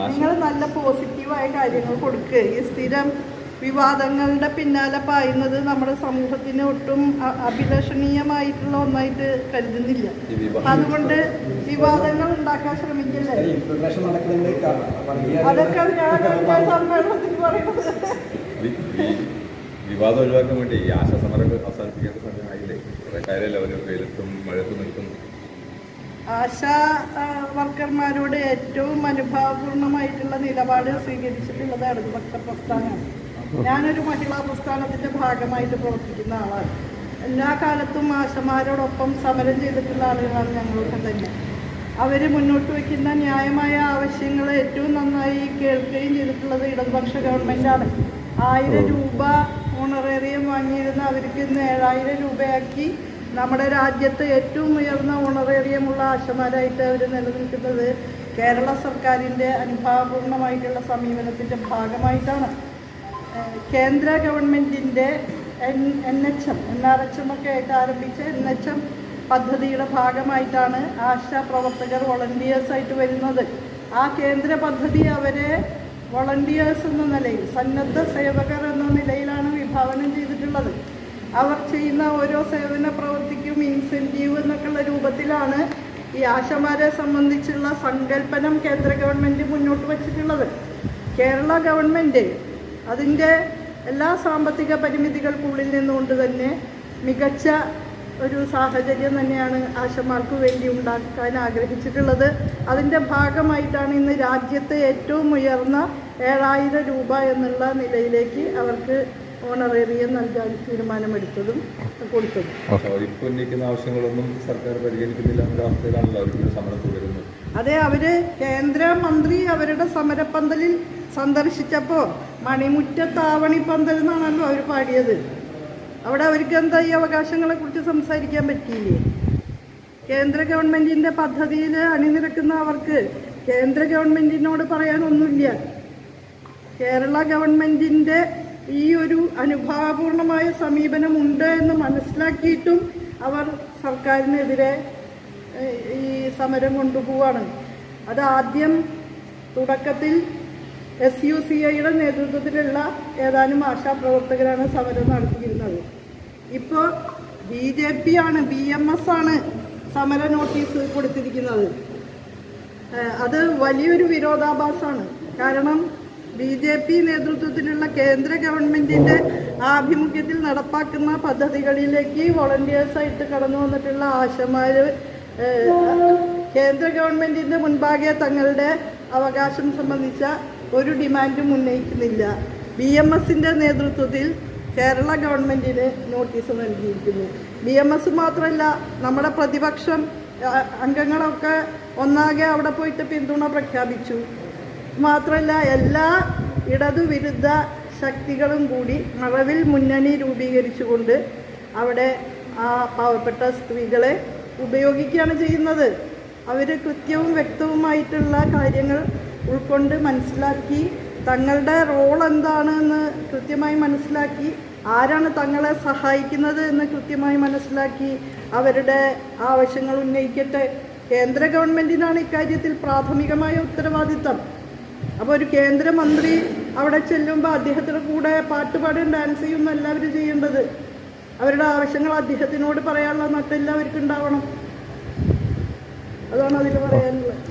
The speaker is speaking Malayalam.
നിങ്ങൾ നല്ല പോസിറ്റീവായ കാര്യങ്ങൾ കൊടുക്കുക. ഈ സ്ഥിരം വിവാദങ്ങളുടെ പിന്നാലെ പായുന്നത് നമ്മുടെ സമൂഹത്തിന് ഒട്ടും അഭിലഷണീയമായിട്ടുള്ള ഒന്നായിട്ട് കരുതുന്നില്ല. അതുകൊണ്ട് വിവാദങ്ങൾ ഉണ്ടാക്കാൻ ശ്രമിക്കില്ലേ? അതൊക്കെ ഞാൻ സമ്മേളനത്തിൽ പറയുന്നത്. വിവാദം ഒഴിവാക്കാൻ വേണ്ടി ഈ ആശാസമരങ്ങൾ അവസാനിപ്പിക്കേണ്ട സമയമായില്ലേ? കുറെ കാര്യമല്ല, അവർ വെയിലത്തും മഴത്തും നിൽക്കുന്നു. ആശാ വർക്കർമാരോട് ഏറ്റവും അനുഭാവപൂർണമായിട്ടുള്ള നിലപാട് സ്വീകരിച്ചിട്ടുള്ളത് ഇടതുപക്ഷ പ്രസ്ഥാനമാണ്. ഞാനൊരു മഹിളാ പ്രസ്ഥാനത്തിൻ്റെ ഭാഗമായിട്ട് പ്രവർത്തിക്കുന്ന ആളാണ്. എല്ലാ കാലത്തും ആശമാരോടൊപ്പം സമരം ചെയ്തിട്ടുള്ള ആളുകളാണ് ഞങ്ങളൊക്കെ തന്നെ. അവർ മുന്നോട്ട് വയ്ക്കുന്ന ന്യായമായ ആവശ്യങ്ങൾ ഏറ്റവും നന്നായി കേൾക്കുകയും ചെയ്തിട്ടുള്ളത് ഇടതുപക്ഷ ഗവൺമെൻറ്റാണ്. 1000 രൂപ ഓണറേറിയം വാങ്ങിയിരുന്ന അവർക്ക് ഇന്ന് 7000 രൂപയാക്കി നമ്മുടെ രാജ്യത്ത് ഏറ്റവും ഉയർന്ന ഓണറേറിയമുള്ള ആശമാരായിട്ട് അവർ നിലനിൽക്കുന്നത് കേരള സർക്കാരിൻ്റെ അനുഭാവപൂർണമായിട്ടുള്ള സമീപനത്തിൻ്റെ ഭാഗമായിട്ടാണ്. കേന്ദ്ര ഗവൺമെൻറ്റിൻ്റെ NRHM ഒക്കെ ആയിട്ട് ആരംഭിച്ച NHM പദ്ധതിയുടെ ഭാഗമായിട്ടാണ് ആശാ പ്രവർത്തകർ വോളണ്ടിയേഴ്സായിട്ട് വരുന്നത്. ആ കേന്ദ്ര പദ്ധതി അവരെ വോളണ്ടിയേഴ്സ് എന്ന നിലയിൽ, സന്നദ്ധ സേവകർ എന്ന നിലയിലാണ് വിഭാവനം ചെയ്തിട്ടുള്ളത്. അവർ ചെയ്യുന്ന ഓരോ സേവന പ്രവൃത്തിക്കും ഇൻസെൻറ്റീവ് എന്നൊക്കെയുള്ള രൂപത്തിലാണ് ഈ ആശമാരെ സംബന്ധിച്ചുള്ള സങ്കല്പനം കേന്ദ്ര ഗവൺമെൻറ് മുന്നോട്ട് വച്ചിട്ടുള്ളത്. കേരള ഗവൺമെൻറ് അതിൻ്റെ എല്ലാ സാമ്പത്തിക പരിമിതികൾക്കുള്ളിൽ നിന്നുകൊണ്ട് തന്നെ മികച്ച ഒരു സാഹചര്യം തന്നെയാണ് ആശമാർക്ക് വേണ്ടി ഉണ്ടാക്കാൻ ആഗ്രഹിച്ചിട്ടുള്ളത്. അതിൻ്റെ ഭാഗമായിട്ടാണ് ഇന്ന് രാജ്യത്തെ ഏറ്റവും ഉയർന്ന 7000 രൂപ എന്നുള്ള നിലയിലേക്ക് അവർക്ക് ഓണറേറിയം നൽകാൻ തീരുമാനമെടുത്തതും കൊടുത്തതും. ആവശ്യങ്ങളൊന്നും സർക്കാർ പരിഗണിക്കുന്നില്ല എന്ന അവസ്ഥയിലാണല്ലോ അവരുടെ സമരം തുടരുന്നത്. അതെ, അവര് കേന്ദ്രമന്ത്രി അവരുടെ സമരപ്പന്തലിൽ സന്ദർശിച്ചപ്പോൾ മണിമുറ്റത്താവണിപ്പന്തൽ എന്നാണല്ലോ അവർ പാടിയത്. അവിടെ അവർക്ക് എന്താ ഈ അവകാശങ്ങളെ കുറിച്ച് സംസാരിക്കാൻ പറ്റിയില്ലേ? കേന്ദ്ര ഗവൺമെൻറ്റിൻ്റെ പദ്ധതിയിൽ അണിനിരക്കുന്ന അവർക്ക് കേന്ദ്ര ഗവൺമെൻറ്റിനോട് പറയാനൊന്നുമില്ല. കേരള ഗവൺമെൻറ്റിൻ്റെ ഈ ഒരു അനുഭാവപൂർണമായ സമീപനമുണ്ട് എന്ന് മനസ്സിലാക്കിയിട്ടും അവർ സർക്കാരിനെതിരെ ഈ സമരം കൊണ്ടുപോവാണ്. അത് ആദ്യം തുടക്കത്തിൽ SUCIയുടെ നേതൃത്വത്തിലുള്ള ഏതാനും ആശാപ്രവർത്തകരാണ് സമരം നടത്തിയിരുന്നത്. ഇപ്പോൾ BJP ആണ്, BMS ആണ് സമര നോട്ടീസ് കൊടുത്തിരിക്കുന്നത്. അത് വലിയൊരു വിരോധാഭാസമാണ്. കാരണം BJP നേതൃത്വത്തിലുള്ള കേന്ദ്ര ഗവൺമെൻറ്റിൻ്റെ ആഭിമുഖ്യത്തിൽ നടപ്പാക്കുന്ന പദ്ധതികളിലേക്ക് വോളണ്ടിയേഴ്സായിട്ട് കടന്നു വന്നിട്ടുള്ള ആശമാർ കേന്ദ്ര ഗവൺമെൻറ്റിൻ്റെ മുൻപാകെ തങ്ങളുടെ അവകാശം സംബന്ധിച്ച ഒരു ഡിമാൻഡും ഉന്നയിക്കുന്നില്ല. BMSൻ്റെ നേതൃത്വത്തിൽ കേരള ഗവൺമെൻറ്റിന് നോട്ടീസ് നൽകിയിരിക്കുന്നു. BMS മാത്രമല്ല, നമ്മുടെ പ്രതിപക്ഷം അംഗങ്ങളൊക്കെ ഒന്നാകെ അവിടെ പോയിട്ട് പിന്തുണ പ്രഖ്യാപിച്ചു. മാത്രമല്ല, എല്ലാ ഇടതുവിരുദ്ധ ശക്തികളും കൂടി മറവിൽ മുന്നണി രൂപീകരിച്ചുകൊണ്ട് അവിടെ ആ പാവപ്പെട്ട സ്ത്രീകളെ ഉപയോഗിക്കുകയാണ് ചെയ്യുന്നത്. അവർ കൃത്യവും വ്യക്തവുമായിട്ടുള്ള കാര്യങ്ങൾ ഉൾക്കൊണ്ട് മനസ്സിലാക്കി, തങ്ങളുടെ റോൾ എന്താണെന്ന് കൃത്യമായി മനസ്സിലാക്കി, ആരാണ് തങ്ങളെ സഹായിക്കുന്നത് എന്ന് കൃത്യമായി മനസ്സിലാക്കി അവരുടെ ആവശ്യങ്ങൾ ഉന്നയിക്കട്ടെ. കേന്ദ്ര ഗവൺമെൻറ്റിനാണ് ഇക്കാര്യത്തിൽ പ്രാഥമികമായ ഉത്തരവാദിത്തം. അപ്പോൾ ഒരു കേന്ദ്രമന്ത്രി അവിടെ ചെല്ലുമ്പോൾ അദ്ദേഹത്തിൻ്റെ കൂടെ പാട്ടുപാടും ഡാൻസ് ചെയ്യുന്ന എല്ലാവരും ചെയ്യേണ്ടത്. അവരുടെ ആവശ്യങ്ങൾ അദ്ദേഹത്തിനോട് പറയാനുള്ള നട്ടെല്ലാവർക്കും ഉണ്ടാവണം. അതാണ് അതിൽ പറയാനുള്ളത്.